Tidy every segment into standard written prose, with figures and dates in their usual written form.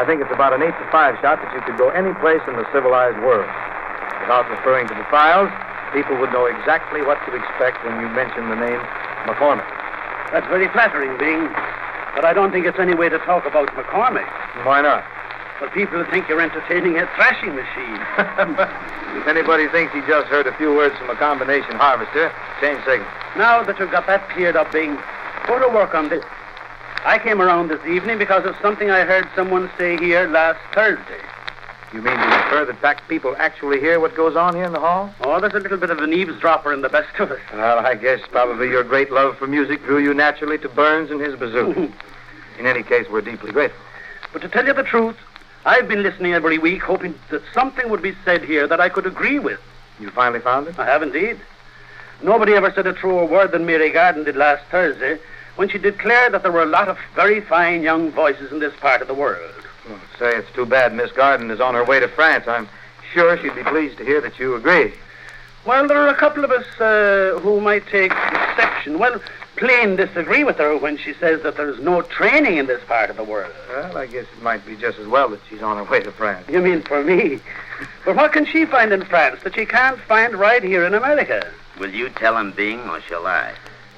I think it's about an 8 to 5 shot that you could go any place in the civilized world. Without referring to the files, people would know exactly what to expect when you mention the name McCormack. That's very flattering, Bing. But I don't think it's any way to talk about McCormack. Why not? Well, people think you're entertaining a thrashing machine. If anybody thinks he just heard a few words from a combination harvester, change signal. Now that you've got that cleared up, Bing, go to work on this. I came around this evening because of something I heard someone say here last Thursday. You mean to infer that people actually hear what goes on here in the hall? Oh, there's a little bit of an eavesdropper in the best of us. Well, I guess probably your great love for music drew you naturally to Burns and his bazooka. In any case, we're deeply grateful. But to tell you the truth, I've been listening every week hoping that something would be said here that I could agree with. You finally found it? I have indeed. Nobody ever said a truer word than Mary Garden did last Thursday when she declared that there were a lot of very fine young voices in this part of the world. Well, say it's too bad Miss Garden is on her way to France. I'm sure she'd be pleased to hear that you agree. Well, there are a couple of us who might take exception. Well, plain disagree with her when she says that there's no training in this part of the world. Well, I guess it might be just as well that she's on her way to France. You mean for me? But what can she find in France that she can't find right here in America? Will you tell him, Bing, or shall I?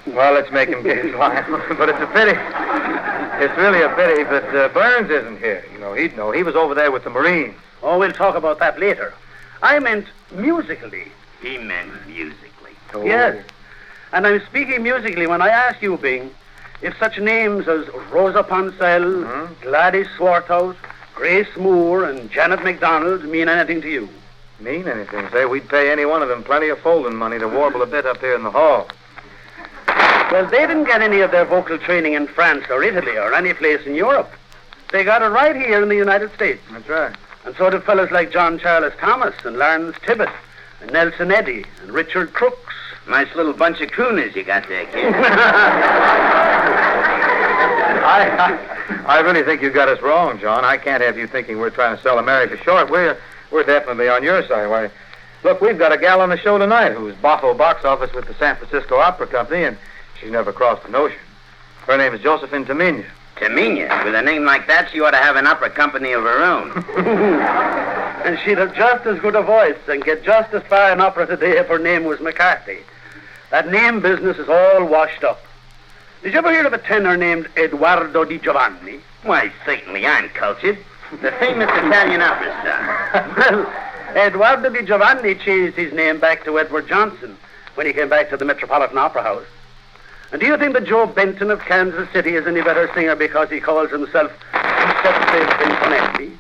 Well, let's make him get his line. But it's a pity. It's really a pity that Burns isn't here. You know, he'd know. He was over there with the Marines. Oh, we'll talk about that later. I meant musically. He meant musically. Oh. Yes. And I'm speaking musically when I ask you, Bing, if such names as Rosa Ponsell, Gladys Swarthouse, Grace Moore, and Janet MacDonald mean anything to you. Mean anything? Say, we'd pay any one of them plenty of folding money to warble a bit up here in the hall. Well, they didn't get any of their vocal training in France or Italy or any place in Europe. They got it right here in the United States. That's right. And so did fellas like John Charles Thomas and Lawrence Tibbett and Nelson Eddy and Richard Crooks. Nice little bunch of crooners you got there, kid. I really think you got us wrong, John. I can't have you thinking we're trying to sell America short. We're definitely on your side. Why, look, we've got a gal on the show tonight who's boffo box office with the San Francisco Opera Company, and she's never crossed an ocean. Her name is Josephine Tamina. Tamina? With a name like that, she ought to have an opera company of her own. And she'd have just as good a voice and get just as far in opera today if her name was McCarthy. That name business is all washed up. Did you ever hear of a tenor named Edoardo Di Giovanni? Why, certainly I'm cultured. The famous Italian opera star. Well, Edoardo Di Giovanni changed his name back to Edward Johnson when he came back to the Metropolitan Opera House. And do you think that Joe Benton of Kansas City is any better singer because he calls himself Giuseppe Bentonetti?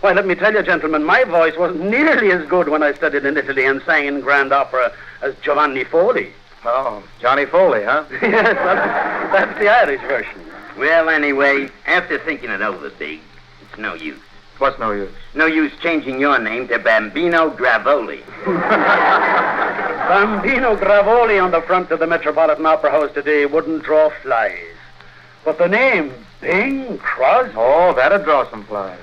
Why, let me tell you, gentlemen, my voice wasn't nearly as good when I studied in Italy and sang in grand opera as Giovanni Foley. Oh, Johnny Foley, huh? Yes, that's the Irish version. Well, anyway, after thinking it over, Big, it's no use. What's no use? No use changing your name to Bambino Gravoli. Bambino Gravoli on the front of the Metropolitan Opera House today wouldn't draw flies. But the name, Bing Crosby. Oh, that'd draw some flies.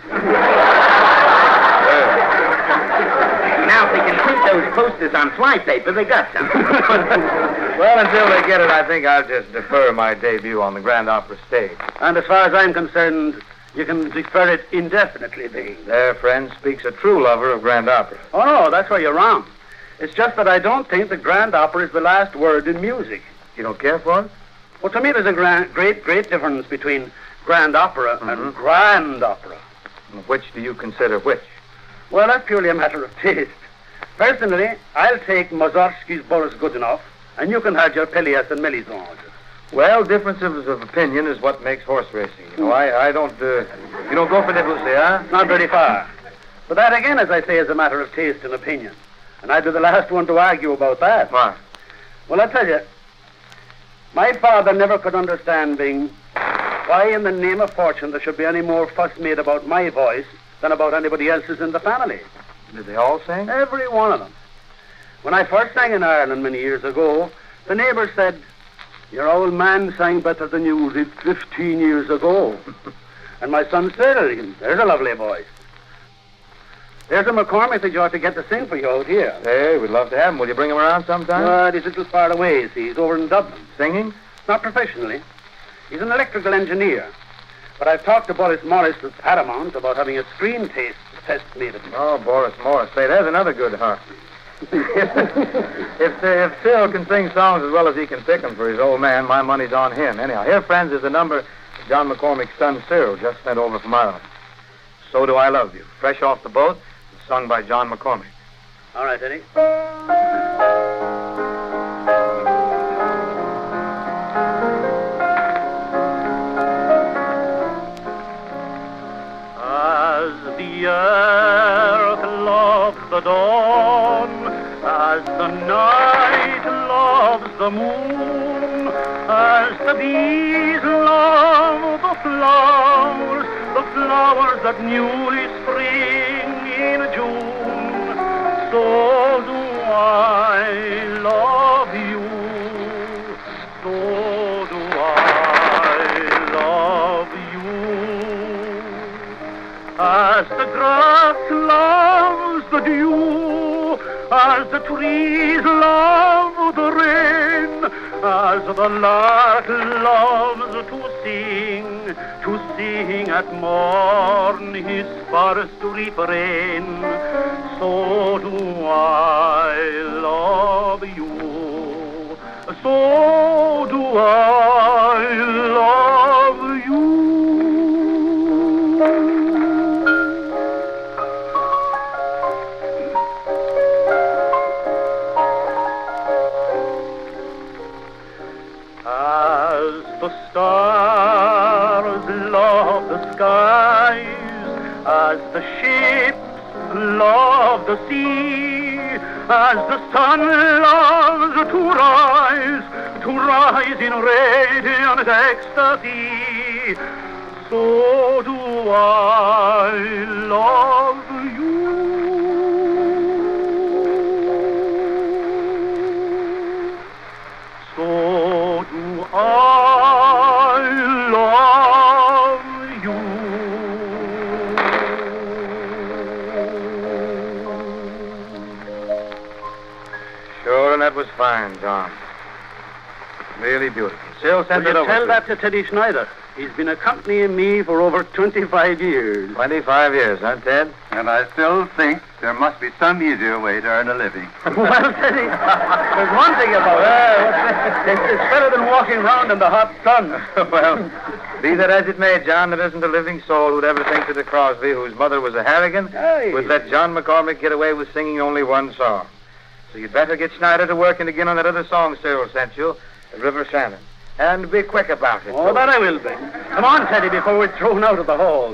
Now, if they can print those posters on flypaper, they got something. Well, until they get it, I think I'll just defer my debut on the Grand Opera stage. And as far as I'm concerned, you can defer it indefinitely, Bing. There, friend, speaks a true lover of Grand Opera. Oh, no, that's where you're wrong. It's just that I don't think the Grand Opera is the last word in music. You don't care for it? Well, to me, there's a great difference between Grand Opera and Grand Opera. Which do you consider which? Well, that's purely a matter of taste. Personally, I'll take Mussorgsky's Boris Godunov, and you can have your Pelias and Mélisande. Well, differences of opinion is what makes horse racing. You know, I don't, you don't go for Debussy, huh? Not very far. But that, again, as I say, is a matter of taste and opinion. And I'd be the last one to argue about that. Why? Well, I'll tell you, my father never could understand, Bing, why in the name of fortune there should be any more fuss made about my voice than about anybody else's in the family. Did they all sing? Every one of them. When I first sang in Ireland many years ago, the neighbors said, "Your old man sang better than you did 15 years ago." And my son said, "There's a lovely voice. There's a McCormack that you ought to get to sing for you out here." Hey, we'd love to have him. Will you bring him around sometime? He's a little far away, see. He's over in Dublin. Singing? Not professionally. He's an electrical engineer. But I've talked to Boris Morris at Paramount about having a screen test made of it. Oh, Boris Morris. Say, there's another good heart. If Phil can sing songs as well as he can pick them for his old man, my money's on him. Anyhow, here, friends, is the number John McCormack's son, Cyril, just sent over from Ireland. So Do I Love You. Fresh off the boat, sung by John McCormack. All right, Eddie. As the earth loves the dawn, as the night loves the moon, as the bees love the flowers that newly spring in June, so do I love you, so do I love you. As the grass loves the dew, as the trees love the rain, as the lark loves to sing at morn his first refrain, so do I love you, so do I love you. As the stars love the skies, as the ships love the sea, as the sun loves to rise in radiant ecstasy, so do I love you. So do I love you. Sure, and that was fine, John. Really beautiful. Cyril sent Will it you over. tell that to Teddy Schneider? He's been accompanying me for over 25 years. 25 years, huh, Ted? And I still think there must be some easier way to earn a living. Well, Teddy, there's one thing about it. It's better than walking around in the hot sun. Well, be that as it may, John, there isn't a living soul who'd ever think that the Crosby, whose mother was a Harrigan, Hey. would let John McCormack get away with singing only one song. So you'd better get Schneider to work and again on that other song Cyril sent you, The River Shannon. And be quick about it. Oh, that I will be. Come on, Teddy, before we're thrown out of the hall.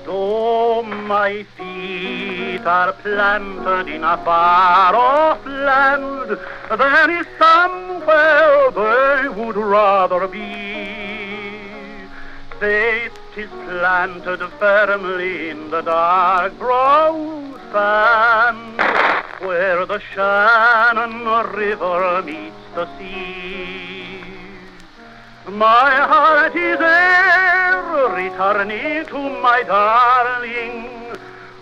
Though my feet are planted in a far-off land, there is somewhere they would rather be. Faith is planted firmly in the dark brown sand, where the Shannon River meets the sea. My heart is ever returning to my darling,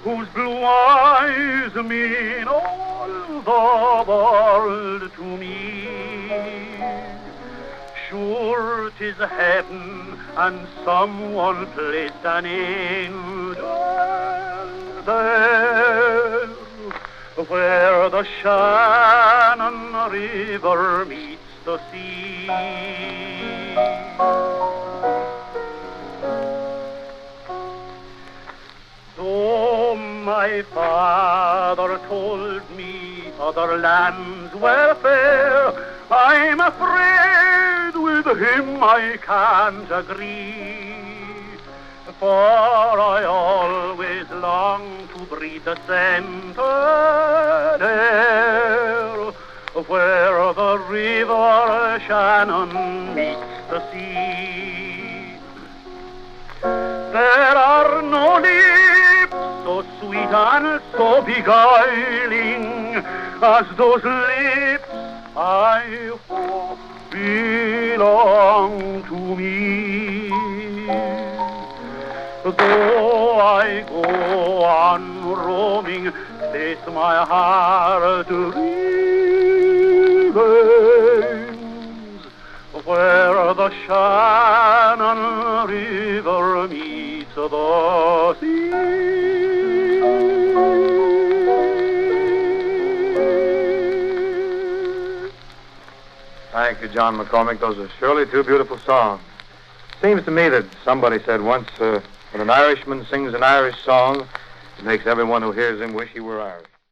whose blue eyes mean all the world to me. Sure 'tis heaven, and someone placed an angel there, where the Shannon River meets the sea. Though my father told me other lands were fair, I'm afraid with him I can't agree. For I always long to breathe the scented air, where the river Shannon meets the sea. There are no lips so sweet and so beguiling as those lips I hope belong to me. Though I go on roaming, place my heart reeling. river meets the sea. Thank you, John McCormack. Those are surely two beautiful songs. Seems to me that somebody said once, when an Irishman sings an Irish song, it makes everyone who hears him wish he were Irish.